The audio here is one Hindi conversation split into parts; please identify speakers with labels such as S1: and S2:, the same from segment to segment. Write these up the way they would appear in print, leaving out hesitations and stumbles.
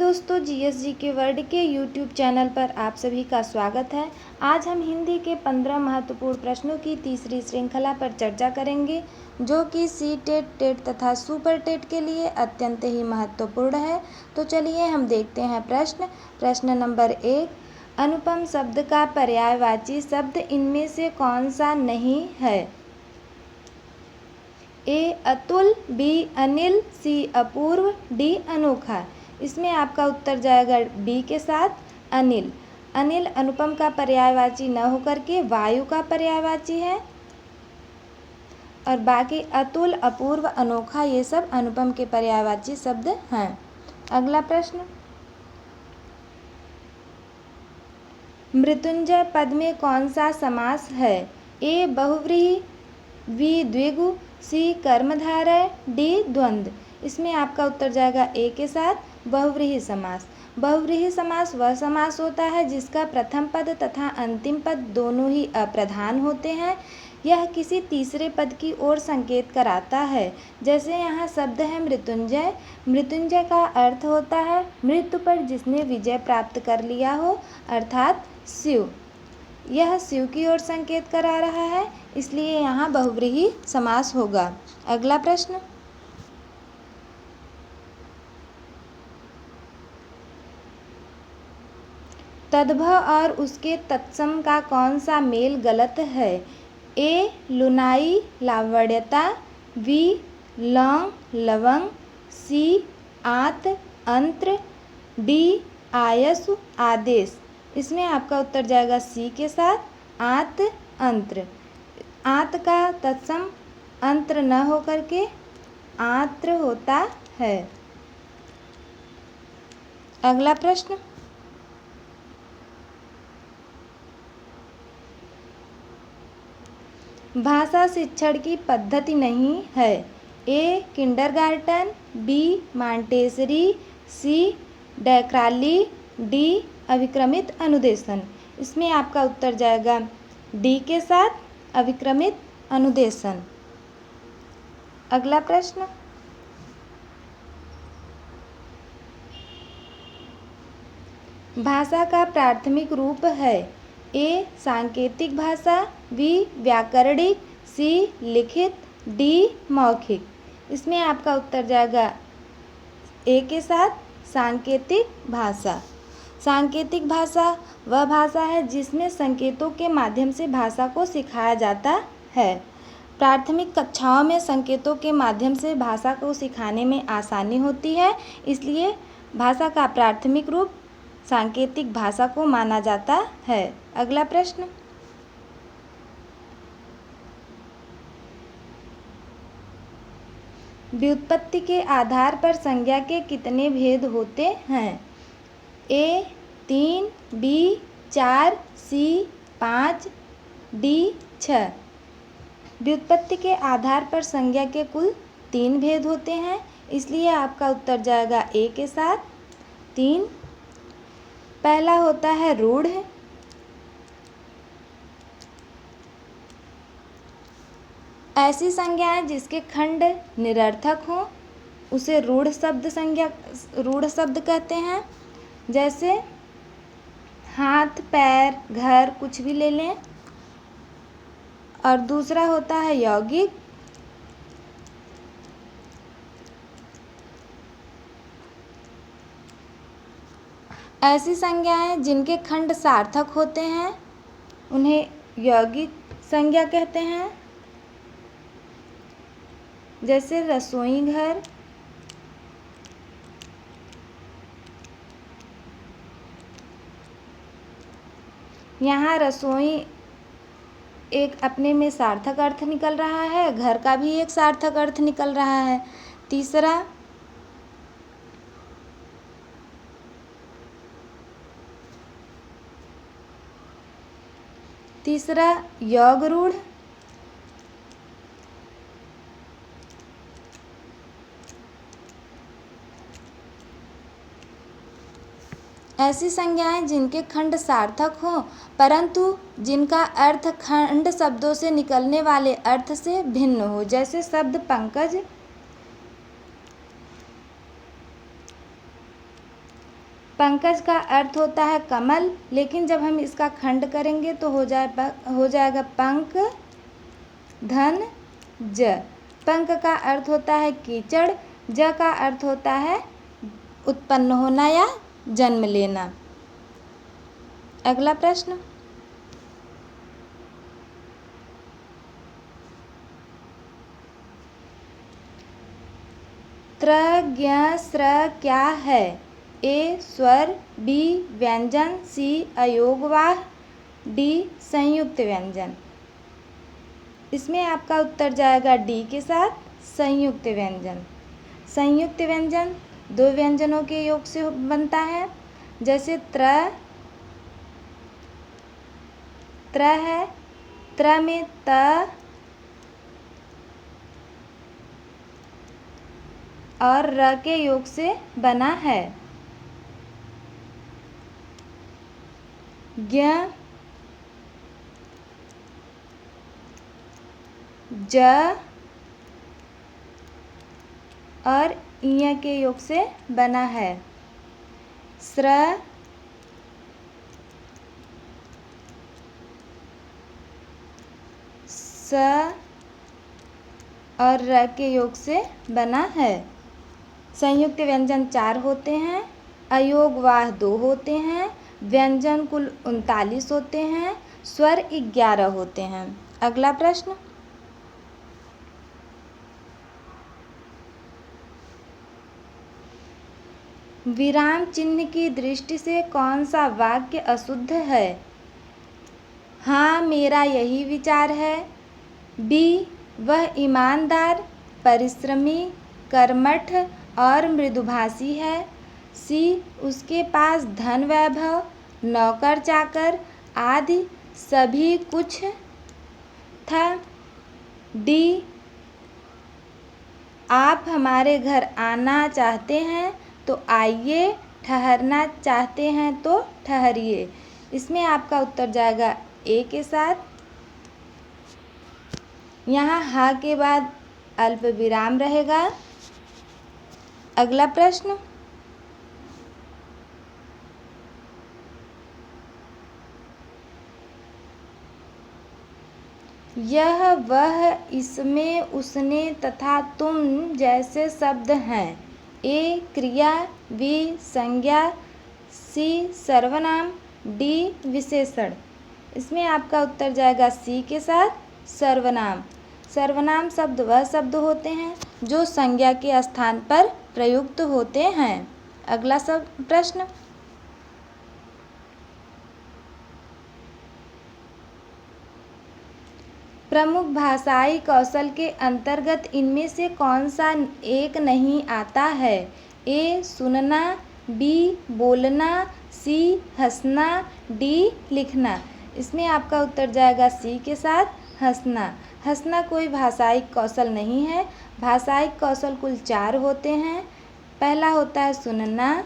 S1: दोस्तों, जीएसजी के वर्ड के यूट्यूब चैनल पर आप सभी का स्वागत है। आज हम हिंदी के 15 महत्वपूर्ण प्रश्नों की तीसरी श्रृंखला पर चर्चा करेंगे, जो कि सी टेट, टेट तथा सुपर टेट के लिए अत्यंत ही महत्वपूर्ण है। तो चलिए हम देखते हैं प्रश्न नंबर 1। अनुपम शब्द का पर्यायवाची शब्द इनमें से कौन सा नहीं है? ए अतुल, बी अनिल, सी अपूर्व, डी अनोखा। इसमें आपका उत्तर जाएगा बी के साथ अनिल। अनिल अनुपम का पर्यायवाची न होकर के वायु का पर्यायवाची है, और बाकी अतुल, अपूर्व, अनोखा ये सब अनुपम के पर्यायवाची शब्द हैं। अगला प्रश्न, मृत्युंजय पद में कौन सा समास है? ए बहुव्रीहि, बी द्विगु, सी कर्मधारय, डी द्वंद्व। इसमें आपका उत्तर जाएगा ए के साथ बहुव्रीहि समास। बहुव्रीहि समास वह समास होता है जिसका प्रथम पद तथा अंतिम पद दोनों ही अप्रधान होते हैं। यह किसी तीसरे पद की ओर संकेत कराता है। जैसे यहाँ शब्द है मृत्युंजय। मृत्युंजय का अर्थ होता है मृत्यु पर जिसने विजय प्राप्त कर लिया हो, अर्थात शिव। यह शिव की ओर संकेत करा रहा है, इसलिए यहाँ बहुव्रीहि समास होगा। अगला प्रश्न, तद्भव और उसके तत्सम का कौन सा मेल गलत है? ए लुनाई लावण्यता, बी लौंग लवंग, सी आत अंत्र, डी आयस आदेश। इसमें आपका उत्तर जाएगा सी के साथ आत अंत्र। आत का तत्सम अंत्र न होकर के आत्र होता है। अगला प्रश्न, भाषा शिक्षण की पद्धति नहीं है। ए किंडरगार्टन, बी मांटेसरी, सी डैक्राली, डी अभिक्रमित अनुदेशन। इसमें आपका उत्तर जाएगा डी के साथ अभिक्रमित अनुदेशन। अगला प्रश्न, भाषा का प्राथमिक रूप है। ए सांकेतिक भाषा, बी व्याकरणिक, सी लिखित, डी मौखिक। इसमें आपका उत्तर जाएगा ए के साथ सांकेतिक भाषा। सांकेतिक भाषा वह भाषा है जिसमें संकेतों के माध्यम से भाषा को सिखाया जाता है। प्राथमिक कक्षाओं में संकेतों के माध्यम से भाषा को सिखाने में आसानी होती है, इसलिए भाषा का प्राथमिक रूप सांकेतिक भाषा को माना जाता है। अगला प्रश्न, व्युत्पत्ति के आधार पर संज्ञा के कितने भेद होते हैं? ए 3, बी 4, सी 5, डी 6। व्युत्पत्ति के आधार पर संज्ञा के कुल 3 भेद होते हैं, इसलिए आपका उत्तर जाएगा ए के साथ 3। पहला होता है रूढ़। ऐसी संज्ञाएं जिसके खंड निरर्थक हों उसे रूढ़ शब्द कहते हैं। जैसे हाथ, पैर, घर कुछ भी ले लें। और दूसरा होता है यौगिक। ऐसी संज्ञाएं जिनके खंड सार्थक होते हैं उन्हें यौगिक संज्ञा कहते हैं। जैसे रसोई घर, यहाँ रसोई एक अपने में सार्थक अर्थ निकल रहा है, घर का भी एक सार्थक अर्थ निकल रहा है। तीसरा योग रूढ़। ऐसी संज्ञाएं जिनके खंड सार्थक हों परंतु जिनका अर्थ खंड शब्दों से निकलने वाले अर्थ से भिन्न हो। जैसे शब्द पंकज, पंकज का अर्थ होता है कमल, लेकिन जब हम इसका खंड करेंगे तो हो जाएगा पंक धन ज। पंक का अर्थ होता है कीचड़, ज का अर्थ होता है उत्पन्न होना या जन्म लेना। अगला प्रश्न, त्र ज्ञ स्र क्या है? ए स्वर, बी व्यंजन, सी अयोगवाह, डी संयुक्त व्यंजन। इसमें आपका उत्तर जाएगा डी के साथ संयुक्त व्यंजन। संयुक्त व्यंजन दो व्यंजनों के योग से बनता है, जैसे त्र है, त्र में त और र के योग से बना है। ज्ञ, ज और ञ के योग से बना है। स्र, स और र के योग से बना है। संयुक्त व्यंजन 4 होते हैं, अयोगवाह 2 होते हैं, व्यंजन कुल 39 होते हैं, स्वर 11 होते हैं। अगला प्रश्न, विराम चिन्ह की दृष्टि से कौन सा वाक्य अशुद्ध है? हाँ, मेरा यही विचार है। बी, वह ईमानदार, परिश्रमी, कर्मठ और मृदुभाषी है। सी, उसके पास धन वैभव, नौकर चाकर आदि सभी कुछ था। डी, आप हमारे घर आना चाहते हैं तो आइए, ठहरना चाहते हैं तो ठहरिए। इसमें आपका उत्तर जाएगा ए के साथ। यहाँ हा के बाद अल्प विराम रहेगा। अगला प्रश्न, यह वह, इसमें, उसने तथा तुम जैसे शब्द हैं। ए क्रिया, बी संज्ञा, सी सर्वनाम, डी विशेषण। इसमें आपका उत्तर जाएगा सी के साथ सर्वनाम। सर्वनाम शब्द वह शब्द होते हैं जो संज्ञा के स्थान पर प्रयुक्त होते हैं। अगला प्रश्न, प्रमुख भाषाई कौशल के अंतर्गत इनमें से कौन सा एक नहीं आता है? ए सुनना, बी बोलना, सी हंसना, डी लिखना। इसमें आपका उत्तर जाएगा सी के साथ हंसना। हंसना कोई भाषाई कौशल नहीं है। भाषाई कौशल कुल 4 होते हैं। पहला होता है सुनना,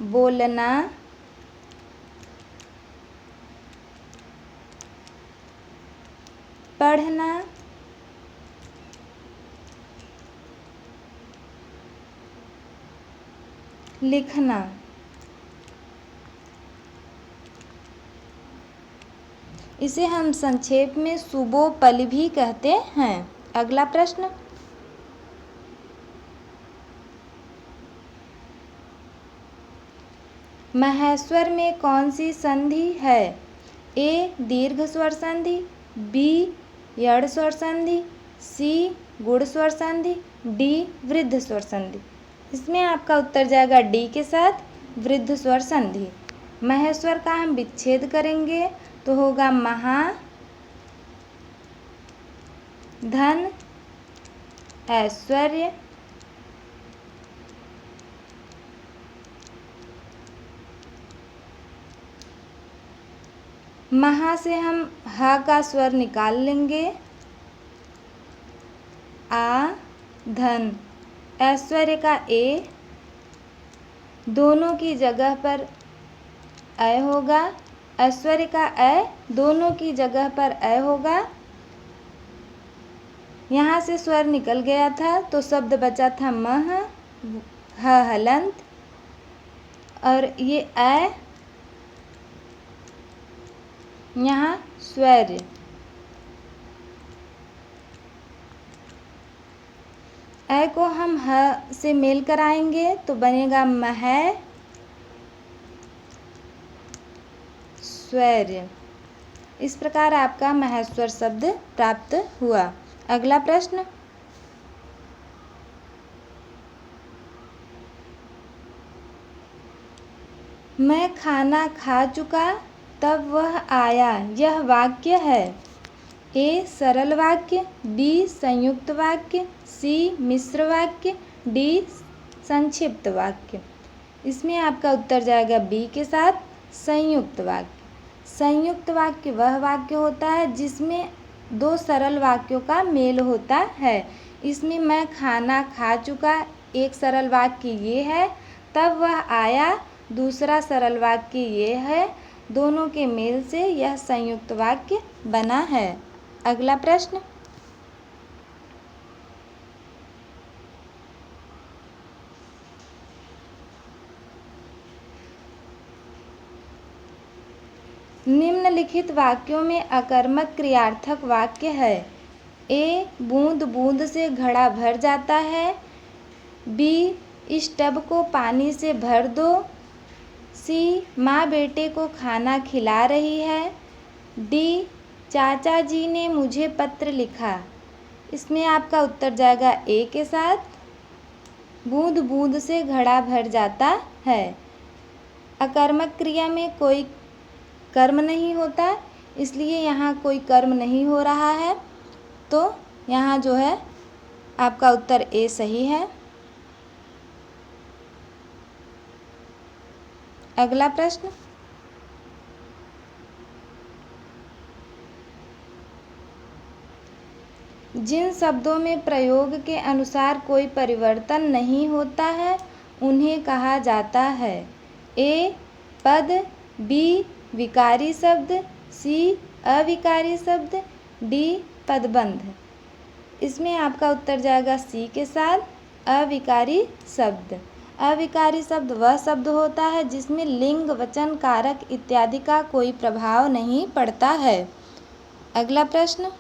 S1: बोलना, पढ़ना, लिखना। इसे हम संक्षेप में सुबोपल भी कहते हैं। अगला प्रश्न, महेश्वर में कौन सी संधि है? ए दीर्घ स्वर संधि, बी यड़ स्वर संधि, सी गुण स्वर संधि, डी वृद्ध स्वर संधि। इसमें आपका उत्तर जाएगा डी के साथ वृद्ध स्वर संधि। महेश्वर का हम विच्छेद करेंगे तो होगा महा, धन, ऐश्वर्य, महा से हम ह का स्वर निकाल लेंगे, आ, धन। ऐश्वर्य का ए, दोनों की जगह पर अ होगा। ऐश्वर्य का अ, दोनों की जगह पर अ होगा। यहाँ से स्वर निकल गया था तो शब्द बचा था मह, ह हलंत, और ये अ यहाँ स्वैर्य। अ को हम ह से मेल कराएंगे तो बनेगा मह स्वैर्य। इस प्रकार आपका महेश्वर शब्द प्राप्त हुआ। अगला प्रश्न, मैं खाना खा चुका तब वह आया, यह वाक्य है। ए सरल वाक्य, बी संयुक्त वाक्य, सी मिश्र वाक्य, डी संक्षिप्त वाक्य। इसमें आपका उत्तर जाएगा बी के साथ संयुक्त वाक्य। संयुक्त वाक्य वह वाक्य होता है जिसमें दो सरल वाक्यों का मेल होता है। इसमें मैं खाना खा चुका एक सरल वाक्य ये है, तब वह आया दूसरा सरल वाक्य ये है, दोनों के मेल से यह संयुक्त वाक्य बना है। अगला प्रश्न, निम्नलिखित वाक्यों में अकर्मक क्रियार्थक वाक्य है। ए बूंद बूंद से घड़ा भर जाता है, बी इस टब को पानी से भर दो, सी माँ बेटे को खाना खिला रही है, डी चाचा जी ने मुझे पत्र लिखा। इसमें आपका उत्तर जाएगा ए के साथ बूंद बूंद से घड़ा भर जाता है। अकर्मक क्रिया में कोई कर्म नहीं होता, इसलिए यहाँ कोई कर्म नहीं हो रहा है, तो यहाँ जो है आपका उत्तर ए सही है। अगला प्रश्न, जिन शब्दों में प्रयोग के अनुसार कोई परिवर्तन नहीं होता है उन्हें कहा जाता है। ए पद, बी विकारी शब्द, सी अविकारी शब्द, डी पदबंध। इसमें आपका उत्तर जाएगा सी के साथ अविकारी शब्द। अविकारी शब्द वह शब्द होता है जिसमें लिंग, वचन, कारक इत्यादि का कोई प्रभाव नहीं पड़ता है। अगला प्रश्न,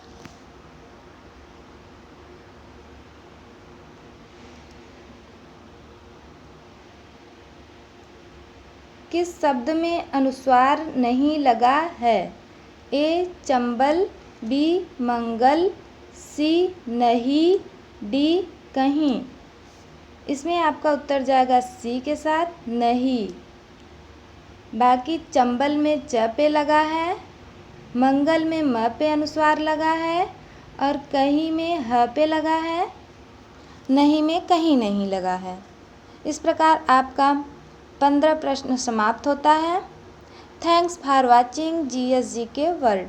S1: किस शब्द में अनुस्वार नहीं लगा है। ए चंबल, बी मंगल, सी नहीं, डी कहीं। इसमें आपका उत्तर जाएगा सी के साथ नहीं। बाकी चंबल में च पे लगा है, मंगल में म पे अनुस्वार लगा है, और कहीं में ह पे लगा है, नहीं में कहीं नहीं लगा है। इस प्रकार आपका 15 प्रश्न समाप्त होता है। Thanks for watching GS GK world.